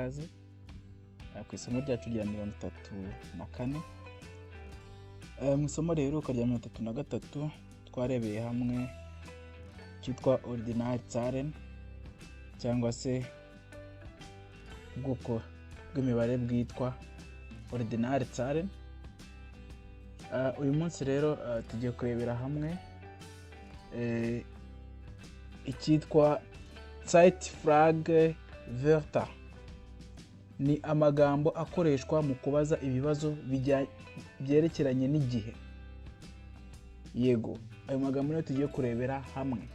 ikaze ku isomo ryacu rya 34. Mu isomo riheruka rya 33 twarebeye hamwe cyitwa ordinary zahlen cyangwa se ubwoko bw'imibare bwitwa ordinary zahlen. Uyu munsi rero tugiye kurebera hamwe icyitwa Zeit-Fragewörter. Ni amagambo akoreshwa mu kubaza ibibazo byerekeranye n'igihe. Yego, ayo magambo rero tugiye kurebera hamwe.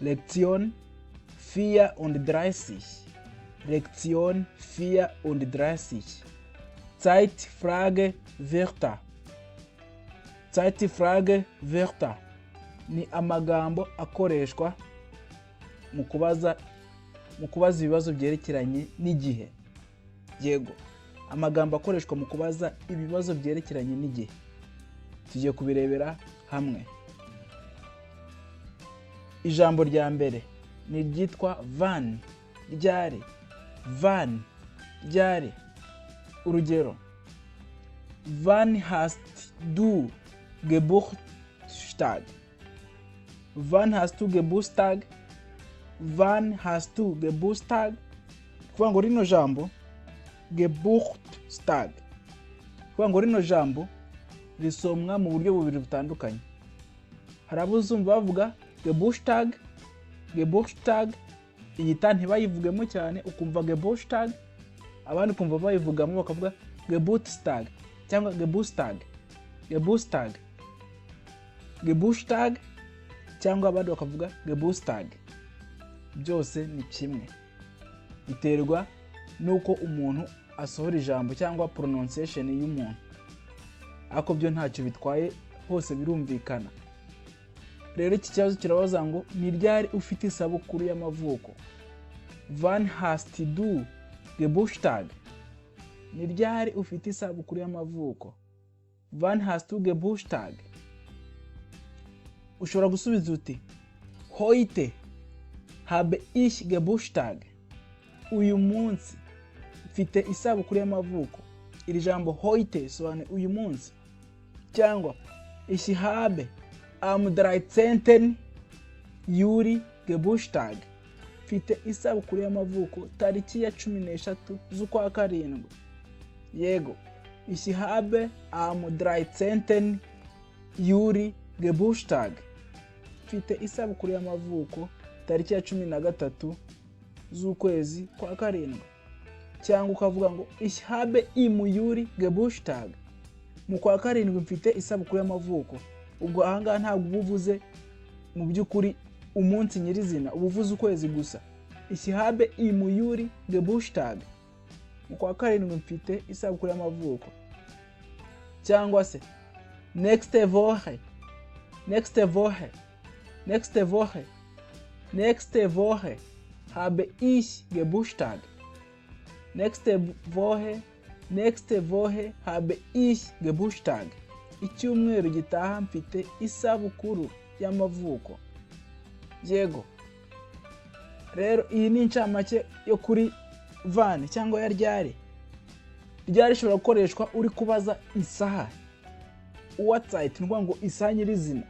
Lektion 34. Lektion 34. Zeit-Fragewörter. Zeit-Fragewörter ni amagambo akoreshwa mu kubaza ibibazo byerekeranye n'igihe. Yego, amagambo akoreshwa mu kubaza ibibazo byerekeranye n'igihe. Tugiye kubirebera hamwe. Ijambo rya mbere ni ryitwa Wann, Ryari. Wann, Ryari. Urugero: Wann hast du Geburtstag? Wann hast du Geburtstag? Wann hast du Geburtstag? Kuvuga ngo rino jambo Geburtstag, kuvuga ngo rino jambo risomwa mu buryo bubiri butandukanye. Hari abuzumva bavuga Geburtstag, Geburtstag, iyi ta ntibayivugemo cyane ukumva Geburtstag, abandi kumva bayivugamo bakavuga Geburtstag cyangwa Geburtstag, Geburtstag, Geburtstag cyangwa abandi bakavuga Geburtstag. Byose ni kimwe, biterwa nuko umuntu asohora ijambo cyangwa pronunciation y'umuntu, ako byo ntacyo bitwaye, hose birumvikana. Rero iki kibazo kirabaza ngo ni ryari ufite isabukuru y'amavuko. Wann hast du Geburtstag? Ni ryari ufite isabukuru y'amavuko. Wann hast du Geburtstag? Ushobora gusubiza uti heute habe ich Geburtstag. Uyu munsi mfite isabukuru y'amavuko. Iri jambo heute bisobanuye uyu munsi. Cyangwa ich habe am 13. Juli Geburtstag. Mfite isabukuru y'amavuko tariki ya 13 z'ukwa karindwi. Yego, ich habe am 13. Juli Geburtstag. Mfite isabukuru y'amavuko tariki ya 13 z'ukwezi kwa karindwi. Cyangwa ukavuga ngo ich habe im Juli Geburtstag. Mu kwa karindwi mfite isabukuru y'amavuko. Ubwo ahangaha ntabwo ubuvuze mu by'ukuri umunsi nyirizina, ubuvuze ukwezi gusa. Ich habe im Juli Geburtstag. Mu kwa karindwi mfite isabukuru y'amavuko. Cyangwa se nächste Woche, nächste Woche, nächste Woche, nächste Woche habe ich Geburtstag. Nächste Woche habe ich Geburtstag. Icyumweru gitaha mfite isabukuru y'amavuko. Yego, rero iyi ni incamake yo kuri Wann cyangwa ya Ryari. Ryari ishobora gukoreshwa uri kubaza isaha. Zeit ni ukuvuga ngo isaha nyirizina.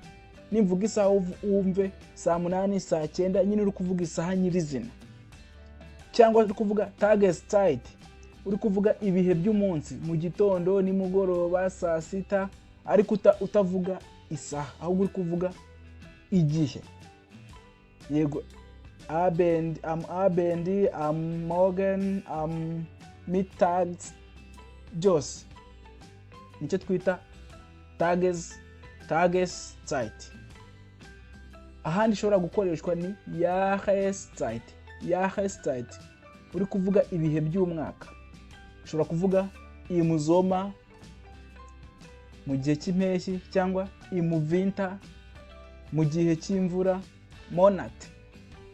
Nimvuga isaha wumve saa 8, saa 9, nyine uri kuvuga isaha nyirizina. Cyangwa uri kuvuga Tageszeit, uri kuvuga ibihe by'umunsi, mu gitondo, nimugoroba, saa 6, ariko utavuga isaha, ahubwo uri kuvuga igihe. Yego, am Abend, am Morgen, am Mittags, byose nicyo twita Tageszeit. Ahandi ishobora gukoreshwa ni Jahreszeit. Jahreszeit, uri kuvuga ibihe by'umwaka. Ushobora kuvuga im Sommer mu gihe cy'impeshyi, cyangwa im Winter mu gihe cy'imvura.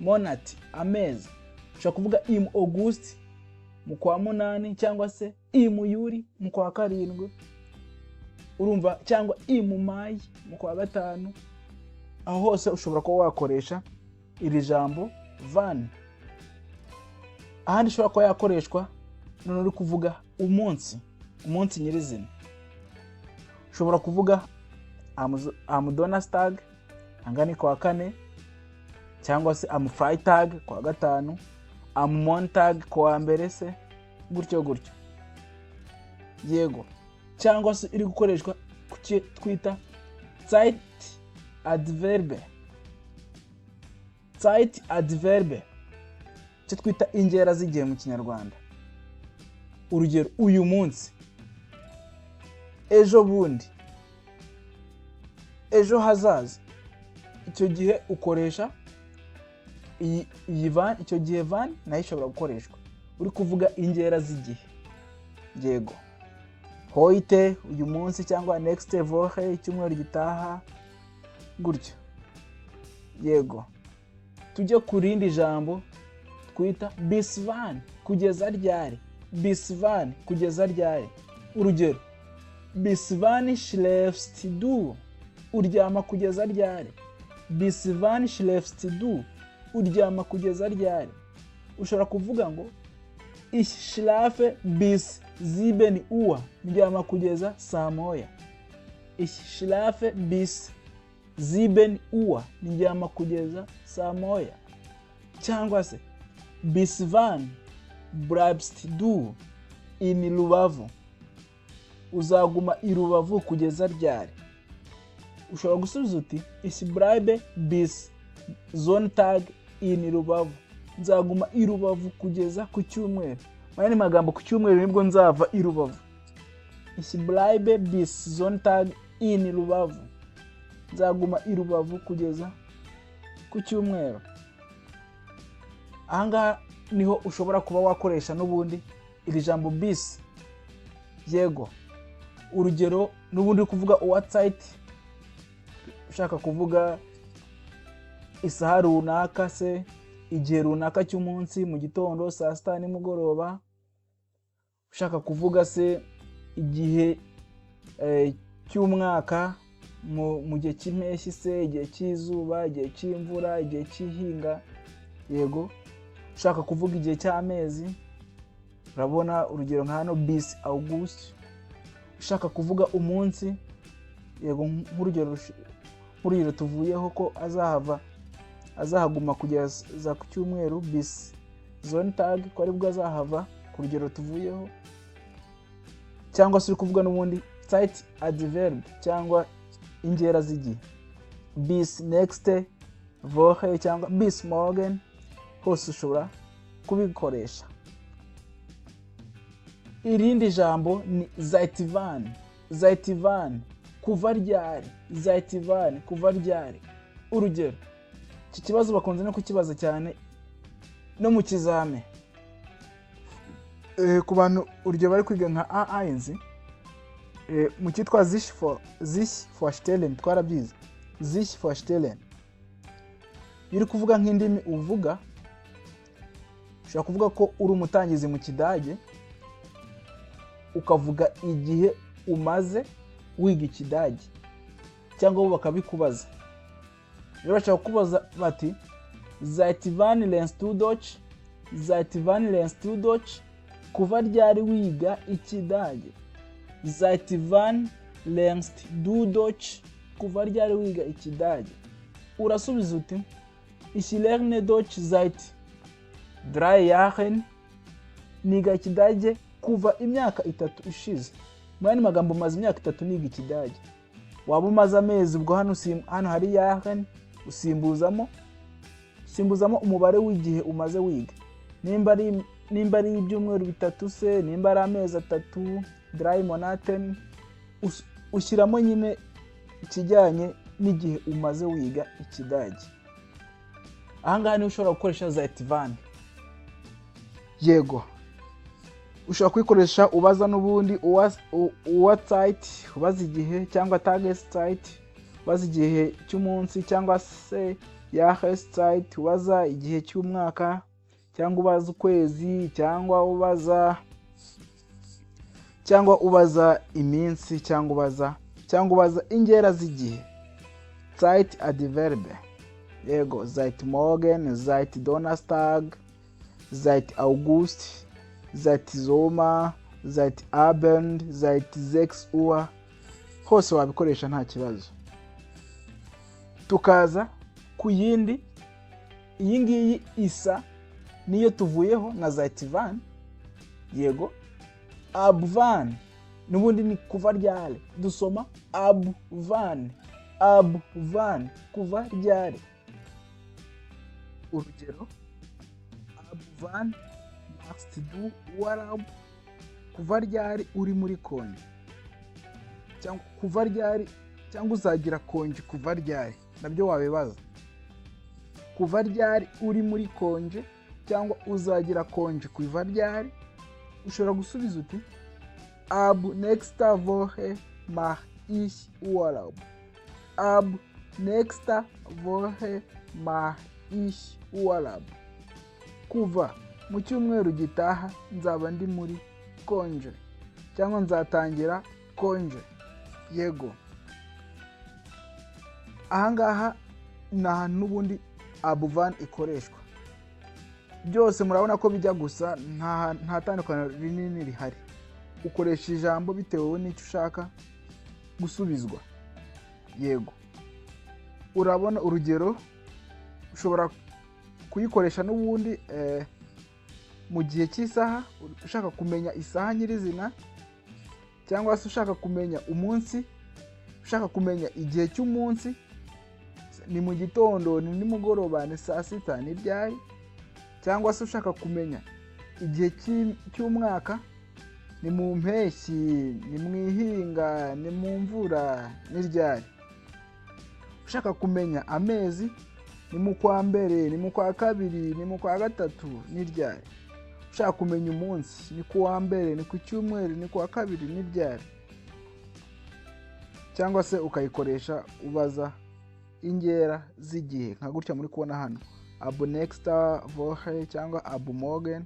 Monat, amezi. Ushobora kuvuga im August mu kwa 8, cyangwa se im Juli mu kwa 7. Urumva, cyangwa im Mai mu kwa 5. Aho hose ushobora kuba wakoresha iri jambo Wann. ahandi ishobora kuba yakoreshwa none uri kuvuga umunsi nyirizina. Ushobora kuvuga am Donnerstag, angani kwa kane, cyangwa se am Freitag kwa gatanu, am Montag kwa mbere se, gutyo. Yego. Cyangwa se iri gukoreshwa kuki twita Zeit-Adverbe. Zeit-Adverbe cyo twita ingera z'igihe mu Kinyarwanda. Urugero, uyu munsi, ejo bundi, ejo hazaza. Icyo gihe ukoresha iyi Wann, icyo gihe Wann nayo ishobora gukoreshwa uri kuvuga ingera z'igihe. Yego. Heute, uyu munsi, cyangwa next Woche, icyumweru gitaha, gutyo. Yego. Tujye ku rindi jambo twita bis wann, kugeza ryari. Bis wann, kugeza ryari. Urugero, bis wann schläfst du? Uryama kugeza ryari. Bis wann schläfst du? Uryama kugeza ryari. Ushobora kuvuga ngo ich schlafe bis 7 Uhr. Ndyama kugeza saa moya. Ich schlafe bis 7 Uhr. Ndyama kugeza saa moya. Cyangwa se bis wann bleibst du in Rubavu? Uzaguma i Rubavu kugeza ryari. Ushobora gusubiza uti ich bleibe bis Sonntag in Rubavu. Nzaguma i Rubavu kugeza ku cyumweru. Mayani magambo ku cyumweru nibwo nzava i Rubavu. Ich bleibe bis Sonntag in Rubavu. Nzaguma i Rubavu kugeza ku cyumweru. Ahangaha niho ushobora kuba wakoresha n'ubundi iri jambo bis. Yego. Urugero, n'ubundi uri kuvuga uwa Zeit, ushaka kuvuga isaha runaka se, igihe runaka cy'umunsi, mu gitondo, saa sita, nimugoroba. Ushaka kuvuga se igihe cy'umwaka, mu gihe cy'impeshyi se, igihe cy'izuba, igihe cy'imvura, igihe cy'ihinga. Yego. Ushaka kuvuga igihe cy'amezi, urabona urugero nka hano bis August. Ushaka kuvuga umunsi, yego, nk'urugero tuvuyeho ko azahaguma kugeza ku cyumweru, bis Sonntag, ko aribwo azahava ku rugero tuvuyeho. Cyangwa se uri kuvuga n'ubundi Zeit-Adverbe cyangwa ingera z'igihe, bis nächste Woche cyangwa bis morgen. Hose ushobora kubikoresha. Irindi jambo ni Zeit-Wann. Zeit-Wann, kuva ryari. Zeit-Wann, kuva ryari. Urugero, iki kibazo bakunze no kukibaza cyane no mu kizame. Ku bantu urugero bari kwiga nka A1, mu cyitwa sich vorstellen, twarabyize. Sich vorstellen. Iri kuvuga nk'indimi uvuga, ushobora kuvuga ko uri umutangizi mu Kidage, ukavuga igihe umaze wiga Ikidage, cyangwa bo bakabikubaza. Rero bashaka kubaza bati Seit wann lernst du Deutsch? Seit wann lernst du Deutsch? Kuva ryari wiga Ikidage. Seit wann lernst du Deutsch? Kuva ryari wiga Ikidage. Urasubiza uti ich lerne Deutsch seit 3 Jahren. Niga Ikidage kuva imyaka 3 ishize. Mwani magambo maze imyaka 3 niga Ikidage. Waba umaze amezi, ubwo hano hari Jahren, usimbuzamo umubare w'igihe umaze wiga. Nimba ari ibyumweru 3 se, nimba ari amezi 3, 3 Monaten, ushyiramo nyine ikijyanye n'igihe umaze wiga Ikidage. Ahangaha ni ushobora gukoresha Zeit-Wann. Yego. Ushobora kwikoresha ubaza n'ubundi uwa Zeit, ubaza igihe, cyangwa Tageszeit, ubaza igihe cy'umunsi, cyangwa se Jahreszeit, ubaza igihe cy'umwaka, cyangwa ubaza ukwezi, cyangwa ubaza iminsi, cyangwa ubaza ingera z'igihe. Zeit-Adverbe. Yego, Zeit morgen, Zeit Donnerstag, seit August, seit Sommer, seit Abend, seit 6 Uhr, hose wabikoresha nta kibazo. Tukaza ku yindi, iyi ngiyi isa niyo tuvuyeho na Zeit-Fragewörter, yego. Ab wann, nubundi ni kuva ryari, dusoma ab wann, kuva ryari. Urugero, ab wann machst du Urlaub, kuva ryari uri muri konje, cyangwa kuva ryari, cyangwa uzagira konje kuva ryari, nabyo wabibaza. Kuva ryari uri muri konje cyangwa uzagira konje kuva ryari, ushobora gusubiza uti ab nächste Woche mach ich Urlaub, ab nächste Woche mach ich Urlaub. Kuva mu cyumweru gitaha nzaba ndi muri konje, cyangwa nzatangira konje, yego. Ahangaha ni ahantu n'ubundi ab wann ikoreshwa. Byose murabona ko bijya gusa, nta tandukaniro rinini rihari. Ukoresha ijambo bitewe n'icyo ushaka gusubizwa, yego. Urabona urugero, ushobora kuyikoresha n'ubundi mu gihe cy'isaha, ushaka kumenya isaha nyirizina, cyangwa se ushaka kumenya umunsi, ushaka kumenya igihe cy'umunsi, ni mu gitondo, ni nimugoroba, ni saa sita, ni ryari, cyangwa se ushaka kumenya igihe cy'umwaka, ni mu mpeshyi, ni mu ihinga, ni mu mvura, ni ryari. Ushaka kumenya amezi, ni mu kwa mbere, ni mu kwa kabiri, ni mu kwa gatatu, ni ryari. Ushaka kumenya umunsi, ni ku wa mbere, ni ku cyumweru, ni ku wa kabiri, ni ryari. Cyangwa se ukayikoresha ubaza ingera z'igihe, nka gutya muri kubona hano, ab nächste Woche cyangwa ab morgen,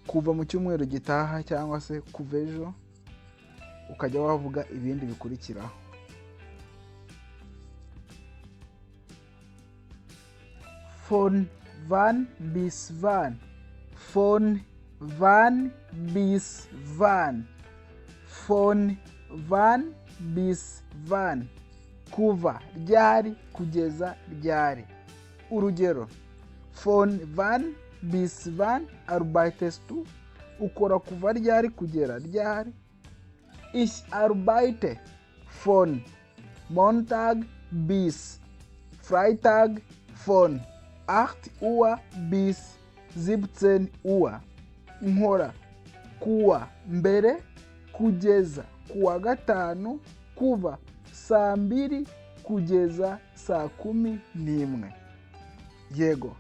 kuva mu cyumweru gitaha cyangwa se kuva ejo, ukajya wavuga ibindi bikurikiraho. Von wann bis wann, von wann bis wann, von wann bis wann, kuva ryari kugeza ryari. Urugero, von wann bis wann arbeitest du, ukora kuva ryari kugera ryari. Ich arbeite von Montag bis Freitag von 8 Uhr bis 17 Uhr. Nkora kuwa mbere kugeza kuwa gatanu, kuva saa 2 kugeza saa 11. Yego.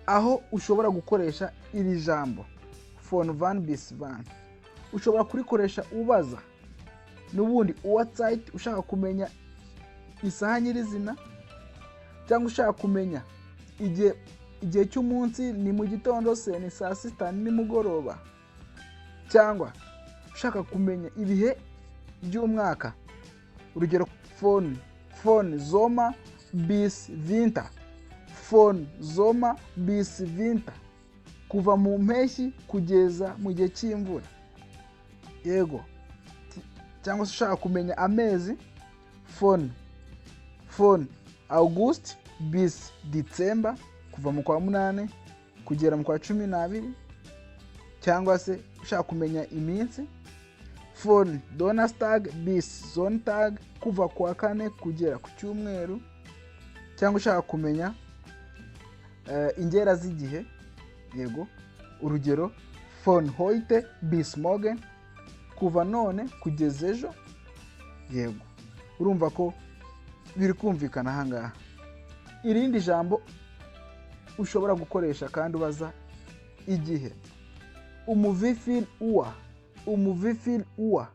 Aho ushobora gukoresha iri jambo von wann bis wann, ushobora kurikoresha ubaza n'ubundi uwa Zeit, ushaka kumenya isaha nyirizina, cyangwa ushaka kumenya igihe cy'umunsi, ni mu gitondo se, ni saa sita, ni nimugoroba, cyangwa ushaka kumenya ibihe by'umwaka. Urugero, von Sommer bis Winter, von Sommer bis Winter, kuva mu mpeshyi kugeza mu gihe cy'imvura, yego. Cyangwa se ushaka kumenya amezi, von August bis December, kuva mu kwa 8 kugera mu kwa 12, cyangwa se ushaka kumenya iminsi, von Donnerstag bis Sonntag, kuva ku wa 4 kugera ku cyumweru, cyangwa ushaka kumenya ingera z'igihe, yego. Urugero, von heute bis morgen, kuva none kugeza ejo, yego. Urumva ko biri kumvikana ahangaha. Irindi jambo ushobora gukoresha kandi ubaza igihe, wie viel Uhr,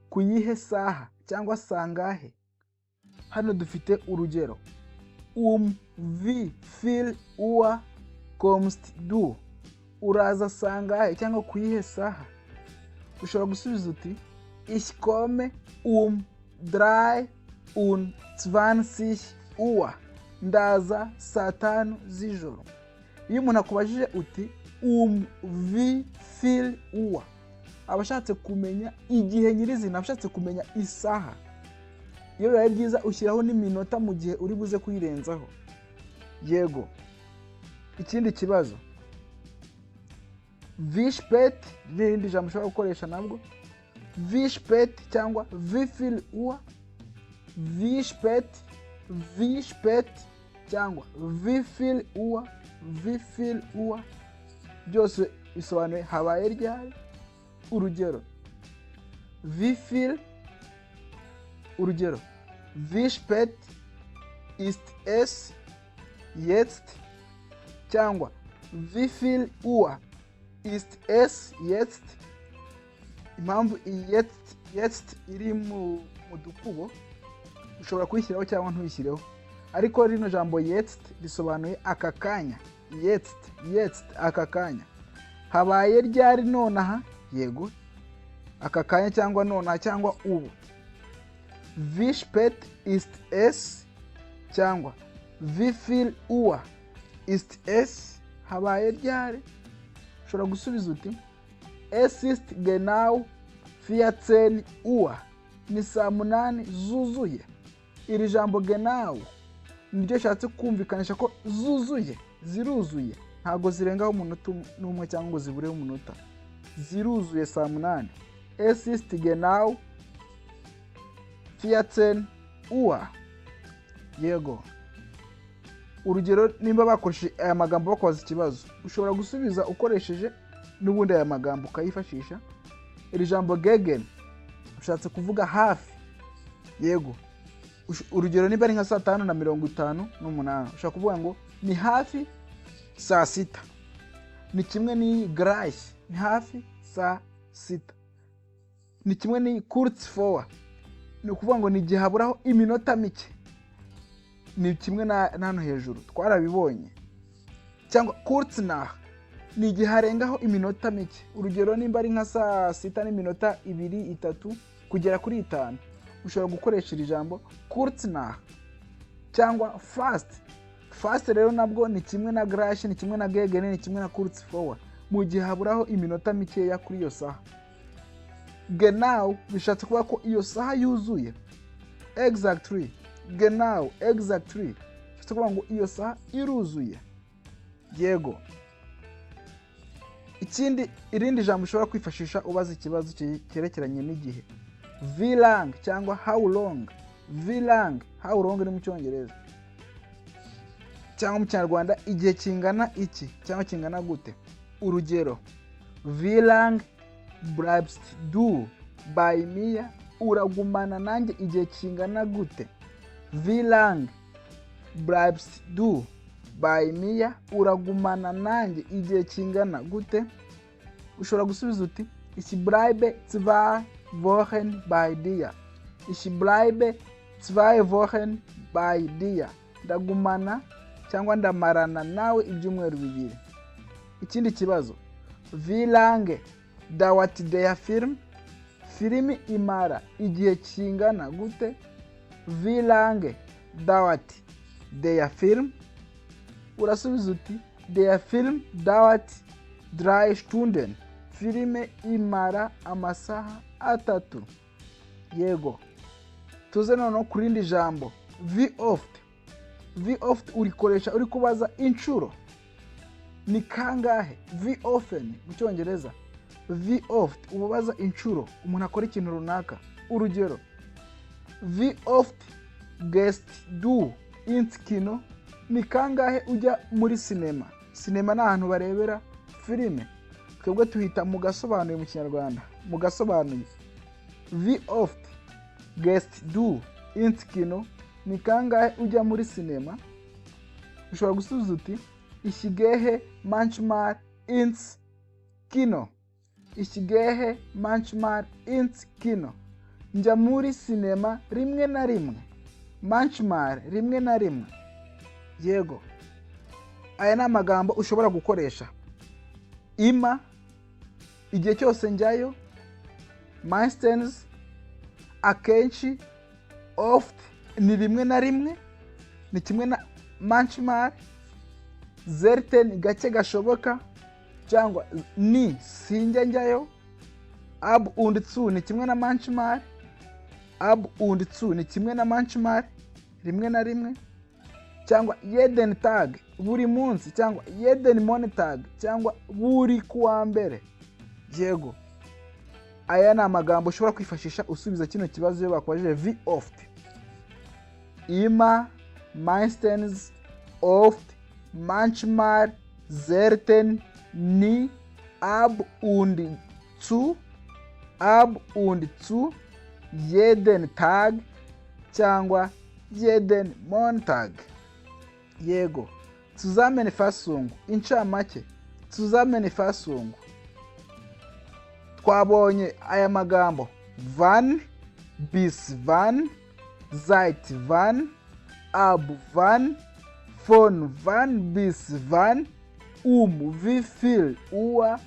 ku yihe saha cyangwa sangahe. Hano dufite urugero, wie viel Uhr kommst du, uraza sangahe cyangwa ku yihe saha. Ushobora gusubiza uti ich komme 23 Uhr, ndaza saa 5 z'ijoro. iyo umuntu akubajije uti wie viel Uhr, aba ashatse kumenya igihe nyirizina, abashatse kumenya isaha. Iyo bibaye byiza ushyiraho n'iminota mu gihe uri buze kuyirenzaho. Yego. Ikindi kibazo, wie spät, n'irindi jambo ushobora gukoresha nabwo, wie spät cyangwa wie viel Uhr, wie spät cyangwa wie viel Uhr, wie viel Uhr, byose bisobanuye habaye ryari. Urugero, wie viel, urugero, wie spät ist es jetzt, cyangwa wie viel Uhr ist es jetzt. Impamvu jetzt iri mu dukubo ushobora kuyishyiraho cyangwa ntuyishyireho, ariko rino jambo jetzt risobanuye aka kanya. Jetzt aka kanya. Habaye ryari nonaha, yego, aka kanya cyangwa nonaha cyangwa ubu. Wie spät ist es cyangwa wie viel Uhr ist es, habaye ryari. Ushobora gusubiza uti es ist genau 14 Uhr, ni saa 8 zuzuye. Iri jambo genau niryo shatse kumvikanisha ko zuzuye, ziruzuye, ntago zirengaho umunota n'umwe cyangwa ngo zibureho umunota. Ziruzuye saa 8. Es ist genau 14 Uhr. Yego. Urugero, nimba bakoresheje aya magambo bakoze ikibazo, ushobora gusubiza ukoresheje n'ubundi aya magambo ukayifashisha. Iri jambo gegen ushatse kuvuga hafi. Yego. Urugero, niba ari nka saa 5:58, ushobora kuvuga ngo ni hafi saa 6. Ni kimwe ni gleich, ni hafi saa 6. Ni kimwe ni kurz vor, ni ukuvuga ngo ni igihe haburaho iminota mike. Ni kimwe na hano hejuru twarabibonye. Cyangwa kurz nach, ni igihe harengaho iminota mike. Urugero, nimba ari nka saa 6:2-3 kugera kuri 5, ushobora gukoresha iri jambo kurz nach. Cyangwa fast rero nabwo ni kimwe na gleich, ni kimwe na gegen, ni kimwe na kurz vor, mu gihe haburaho iminota mikeya kuri iyo saha. Genau bishatse kuvuga ko iyo saha yuzuye. Exactly, genau, exactly, bishatse kuvuga ngo iyo saha iruzuye. Yego. Irindi jambo ushobora kwifashisha ubaza ikibazo cyerekeranye n'igihe, wie lang cyangwa how long. Wie lang, how long ni mu Cyongereza, cyangwa mu Kinyarwanda igihe kingana iki cyangwa kingana gute. Urugero, wie lang bleibst du bei mir, uragumana nanjye igihe kingana gute. Wie lang bleibst du bei mir, uragumana nanjye igihe kingana gute. Ushobora gusubiza uti ich bleibe 2 Wochen bei dir. Ich bleibe 2 Wochen bei dir, ndagumana cyangwa ndamarana nawe ibyumweru 2. Ikindi kibazo, wie lange dauert der Film, filimi imara igihe kingana gute. Wie lange dauert der Film, urasubiza uti der Film dauert 3 Stunden, filime imara amasaha 3. Yego. Tuze noneho kurindi jambo, wie oft. Wie oft urikoresha uri kubaza inshuro, ni kangahe. Wie often mu Cyongereza. Wie oft ubabaza inshuro umuntu akora ikintu runaka. Urugero, wie oft gehst du ins Kino, ni kangahe ujya muri sinema. Sinema ni ahantu barebera filime, twebwe tuhita mu gasobanuye mu Kinyarwanda, mu gasobanuye. Wie oft gehst du ins Kino, ni kangahe ujya muri sinema. Ushobora gusubiza uti ich gehe manchmal ins Kino. Ich gehe manchmal ins Kino, njya muri sinema rimwe na rimwe. Manchmal, rimwe na rimwe. Yego. Aya ni amagambo ushobora gukoresha. Ima, igihe cyose njyayo. Meistens, akenshi. Oft, ni rimwe na rimwe, ni kimwe na manchmal. selten gake gashoboka cyangwa ni sinjya njyayo, ab und zu ni kimwe na manchmal, ab und zu ni kimwe na manchmal rimwe na rimwe, cyangwa jeden Tag buri munsi, cyangwa jeden Montag cyangwa buri kuwa mbere. Yego, aya ni amagambo ushobora kwifashisha usubiza kino kibazo iyo bakubajije wie oft. Immer, meistens, oft, manchmal, selten, nie, ab und zu, jeden Tag cyangwa jeden Montag. Yego, Zusammenfassung, incamake, Zusammenfassung. Twabonye aya magambo wann, bis wann, seit wann, ab wann, von wann bis wann, wie viel Uhr,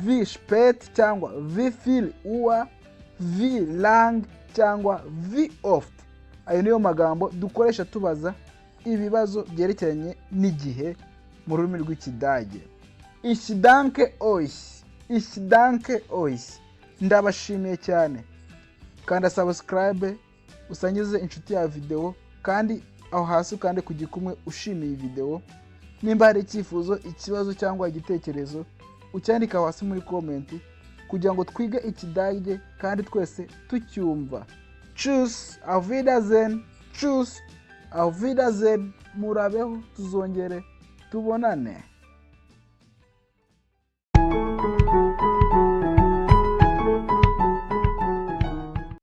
wie spät cyangwa wie viel Uhr, wie lang cyangwa wie oft. Ayo niyo magambo dukoresha tubaza ibibazo byerekeranye n'igihe mu rurimi rw'Ikidage. Ich danke euch. Ndabashimiye cyane. Kanda subscribe, usangize inshuti ya video, kandi aho hasi ukande ku gikumwe ushimiye video. Nimba hari icyifuzo, ikibazo cyangwa igitekerezo, ucyandika hasi muri comment kugira ngo twige Ikidage kandi twese tucyumva. Tschüss, auf Wiedersehen, murabeho, tuzongere tubonane.